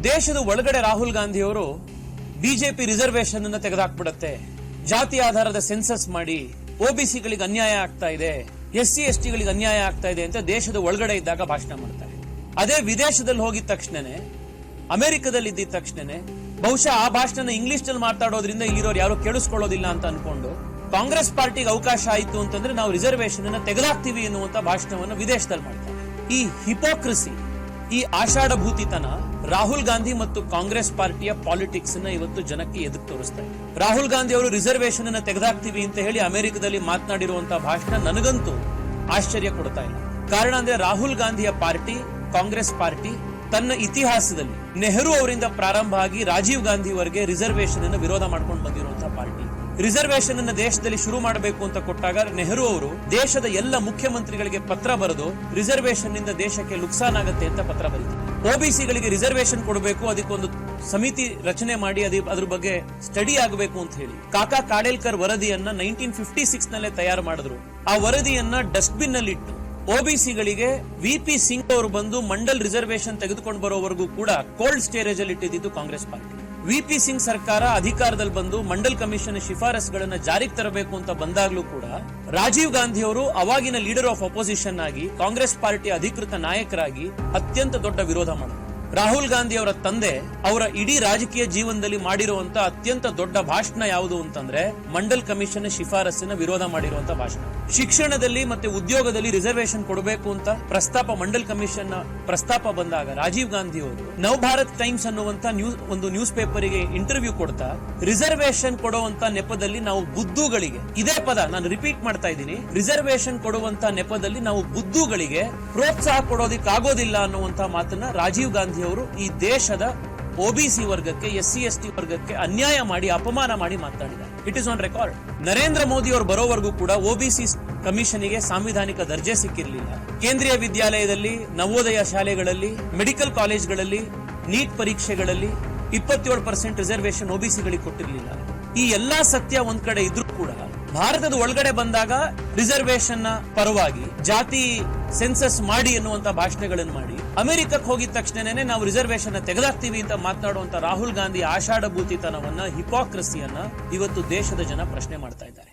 ದೇಶದ ಒಳಗಡೆ ರಾಹುಲ್ ಗಾಂಧಿ ಅವರು ಬಿಜೆಪಿ ರಿಸರ್ವೇಶನ್ ಅನ್ನು ತೆಗೆದುಹಾಕ್ಬಿಡುತ್ತೆ, ಜಾತಿ ಆಧಾರದ ಸೆನ್ಸಸ್ ಮಾಡಿ ಒಬಿಸಿಗಳಿಗೆ ಅನ್ಯಾಯ ಆಗ್ತಾ ಇದೆ, SC ST ಗಳಿಗೆ ಅನ್ಯಾಯ ಆಗ್ತಾ ಇದೆ ಅಂತ ದೇಶದ ಒಳಗಡೆ ಇದ್ದಾಗ ಭಾಷಣ ಮಾಡ್ತಾರೆ. ಅದೇ ವಿದೇಶದಲ್ಲಿ ಹೋಗಿದ ತಕ್ಷಣನೇ, ಅಮೆರಿಕದಲ್ಲಿ ಇದ್ದ ತಕ್ಷಣನೇ ಬಹುಶಃ ಆ ಭಾಷಣ ಇಂಗ್ಲಿಷ್ ನಲ್ಲಿ ಮಾತಾಡೋದ್ರಿಂದ ಇಲ್ಲಿರೋರು ಯಾರು ಕೇಳಿಸ್ಕೊಳ್ಳೋದಿಲ್ಲ ಅಂತ ಅನ್ಕೊಂಡು ಕಾಂಗ್ರೆಸ್ ಪಾರ್ಟಿಗೆ ಅವಕಾಶ ಆಯಿತು ಅಂತಂದ್ರೆ ನಾವು ರಿಸರ್ವೇಶನ್ ಅನ್ನು ತೆಗೆದಾಕ್ತೀವಿ ಎನ್ನುವಂತ ಭಾಷಣವನ್ನು ವಿದೇಶದಲ್ಲಿ ಮಾಡ್ತಾರೆ. ಈ ಹಿಪೋಕ್ರಸಿ, ಈ ಆಷಾಢಭೂತಿತನ ರಾಹುಲ್ ಗಾಂಧಿ ಮತ್ತು ಕಾಂಗ್ರೆಸ್ ಪಾರ್ಟಿಯ ಪಾಲಿಟಿಕ್ಸ್ ಅನ್ನ ಇವತ್ತು ಜನಕ್ಕೆ ಎದುರು ತೋರಿಸ್ತಾ ಇದೆ. ರಾಹುಲ್ ಗಾಂಧಿ ಅವರು ರಿಸರ್ವೇಶನ್ ಅನ್ನು ತೆಗೆದಾಕ್ತೀವಿ ಅಂತ ಹೇಳಿ ಅಮೆರಿಕದಲ್ಲಿ ಮಾತನಾಡಿರುವಂತಹ ಭಾಷಣ ನನಗಂತೂ ಆಶ್ಚರ್ಯ ಕೊಡ್ತಾ ಇಲ್ಲ. ಕಾರಣ ಅಂದ್ರೆ ರಾಹುಲ್ ಗಾಂಧಿಯ ಪಾರ್ಟಿ, ಕಾಂಗ್ರೆಸ್ ಪಾರ್ಟಿ ತನ್ನ ಇತಿಹಾಸದಲ್ಲಿ ನೆಹರು ಅವರಿಂದ ಪ್ರಾರಂಭ ಆಗಿ ರಾಜೀವ್ ಗಾಂಧಿವರೆಗೆ ರಿಸರ್ವೇಶನ್ ಅನ್ನು ವಿರೋಧ ಮಾಡ್ಕೊಂಡು ಬಂದಿರುವಂತಹ ಪಾರ್ಟಿ. ರಿಸರ್ವೇಶನ್ ಅನ್ನು ದೇಶದಲ್ಲಿ ಶುರು ಮಾಡಬೇಕು ಅಂತ ಕೊಟ್ಟಾಗ ನೆಹರು ಅವರು ದೇಶದ ಎಲ್ಲ ಮುಖ್ಯಮಂತ್ರಿಗಳಿಗೆ ಪತ್ರ ಬರೆದು ರಿಸರ್ವೇಶನ್ ನಿಂದ ದೇಶಕ್ಕೆ ನುಕ್ಸಾನ್ ಆಗುತ್ತೆ ಅಂತ ಪತ್ರ ಬರೀತಾರೆ. ಒಬಿಸಿಗಳಿಗೆ ರಿಸರ್ವೇಶನ್ ಕೊಡಬೇಕು, ಅದಕ್ಕೊಂದು ಸಮಿತಿ ರಚನೆ ಮಾಡಿ ಅದ್ರ ಬಗ್ಗೆ ಸ್ಟಡಿ ಆಗಬೇಕು ಅಂತ ಹೇಳಿ ಕಾಕಾ ಕಾಡೇಲ್ಕರ್ ವರದಿಯನ್ನ 1956 ನಲ್ಲೇ ತಯಾರು ಮಾಡಿದ್ರು. ಆ ವರದಿಯನ್ನ ಡಸ್ಟ್ಬಿನ್ ನಲ್ಲಿ ಇಟ್ಟು ಒಬಿಸಿಗಳಿಗೆ VP ಸಿಂಗ್ ಅವರು ಬಂದು ಮಂಡಲ್ ರಿಸರ್ವೇಶನ್ ತೆಗೆದುಕೊಂಡು ಬರೋವರೆಗೂ ಕೂಡ ಕೋಲ್ಡ್ ಸ್ಟೋರೇಜ್ ಅಲ್ಲಿ ಇಟ್ಟಿದ್ದು ಕಾಂಗ್ರೆಸ್ ಪಾರ್ಟಿ. VP ಸಿಂಗ್ ಸರ್ಕಾರ ಅಧಿಕಾರದಲ್ಲಿ ಬಂದು ಮಂಡಲ್ ಕಮಿಷನ್ ಶಿಫಾರಸುಗಳನ್ನ ಜಾರಿಗೆ ತರಬೇಕು ಅಂತ ಬಂದಾಗ್ಲೂ ಕೂಡ ರಾಜೀವ್ ಗಾಂಧಿ ಅವರು ಅವಾಗಿನ ಲೀಡರ್ ಆಫ್ ಅಪೋಸಿಷನ್ ಆಗಿ ಕಾಂಗ್ರೆಸ್ ಪಾರ್ಟಿಯ ಅಧಿಕೃತ ನಾಯಕರಾಗಿ ಅತ್ಯಂತ ದೊಡ್ಡ ವಿರೋಧ ಮಾಡಿದರು. ರಾಹುಲ್ ಗಾಂಧಿ ಅವರ ತಂದೆ ಅವರ ಇಡೀ ರಾಜಕೀಯ ಜೀವನದಲ್ಲಿ ಮಾಡಿರುವಂತ ಅತ್ಯಂತ ದೊಡ್ಡ ಭಾಷಣ ಯಾವುದು ಅಂತಂದ್ರೆ ಮಂಡಲ್ ಕಮಿಷನ್ ಶಿಫಾರಸ್ಸಿನ ವಿರೋಧ ಮಾಡಿರುವಂತ ಭಾಷಣ. ಶಿಕ್ಷಣದಲ್ಲಿ ಮತ್ತೆ ಉದ್ಯೋಗದಲ್ಲಿ ರಿಸರ್ವೇಶನ್ ಕೊಡಬೇಕು ಅಂತ ಪ್ರಸ್ತಾಪ, ಮಂಡಲ್ ಕಮಿಷನ್ ಪ್ರಸ್ತಾಪ ಬಂದಾಗ ರಾಜೀವ್ ಗಾಂಧಿ ಅವರು ನವ್ ಭಾರತ್ ಟೈಮ್ಸ್ ಅನ್ನುವಂತ ಒಂದು ನ್ಯೂಸ್ ಪೇಪರ್ಗೆ ಇಂಟರ್ವ್ಯೂ ಕೊಡ್ತಾ ರಿಸರ್ವೇಶನ್ ಕೊಡುವಂತ ನೆಪದಲ್ಲಿ ನಾವು ಬುದ್ಧುಗಳಿಗೆ, ಇದೇ ಪದ ನಾನು ರಿಪೀಟ್ ಮಾಡ್ತಾ ಇದ್ದೀನಿ, ರಿಸರ್ವೇಶನ್ ಕೊಡುವಂತ ನೆಪದಲ್ಲಿ ನಾವು ಬುದ್ಧುಗಳಿಗೆ ಪ್ರೋತ್ಸಾಹ ಕೊಡೋದಿಕ್ಕಾಗೋದಿಲ್ಲ ಅನ್ನುವಂತ ಮಾತನ್ನ ರಾಜೀವ್ ಗಾಂಧಿ ಅವರು ಈ ದೇಶದ OBC ವರ್ಗಕ್ಕೆ, SC ST ವರ್ಗಕ್ಕೆ ಅನ್ಯಾಯ ಮಾಡಿ, ಅಪಮಾನ ಮಾಡಿ ಮಾತಾಡಿದ್ದಾರೆ. It is on record. Narendra Modi ಅವರು ಬರೋವರೆಗೂ ಕೂಡ OBC ಕಮಿಷನ್ಗೆ ಸಾಂವಿಧಾನಿಕ ದರ್ಜೆ ಸಿಕ್ಕಿರಲಿಲ್ಲ. ಕೇಂದ್ರೀಯ ವಿದ್ಯಾಲಯದಲ್ಲಿ, ನವೋದಯ ಶಾಲೆಗಳಲ್ಲಿ, ಮೆಡಿಕಲ್ ಕಾಲೇಜ್ಗಳಲ್ಲಿ, ನೀಟ್ ಪರೀಕ್ಷೆಗಳಲ್ಲಿ 27% ರಿಸರ್ವೇಶನ್ OBCಗಳಿಗೆ ಕೊಟ್ಟಿರಲಿಲ್ಲ. ಈ ಎಲ್ಲಾ ಸತ್ಯ ಒಂದ್ ಕಡೆ ಇದ್ರೂ ಕೂಡ ಭಾರತದ ಒಳಗಡೆ ಬಂದಾಗ ರಿಸರ್ವೇಶನ್ ನ ಪರವಾಗಿ ಜಾತಿ ಸೆನ್ಸಸ್ ಮಾಡಿ ಎನ್ನುವಂತ ಭಾಷಣಗಳನ್ನು ಮಾಡಿ ಅಮೆರಿಕಕ್ಕೆ ಹೋಗಿದ ತಕ್ಷಣನೇ ನಾವು ರಿಸರ್ವೇಶನ್ ತೆಗೆದಾಕ್ತೀವಿ ಅಂತ ಮಾತನಾಡುವಂತ ರಾಹುಲ್ ಗಾಂಧಿ ಆಷಾಢಭೂತಿತನವನ್ನ, ಹಿಪೋಕ್ರಸಿಯನ್ನ ಇವತ್ತು ದೇಶದ ಜನ ಪ್ರಶ್ನೆ ಮಾಡ್ತಾ ಇದ್ದಾರೆ.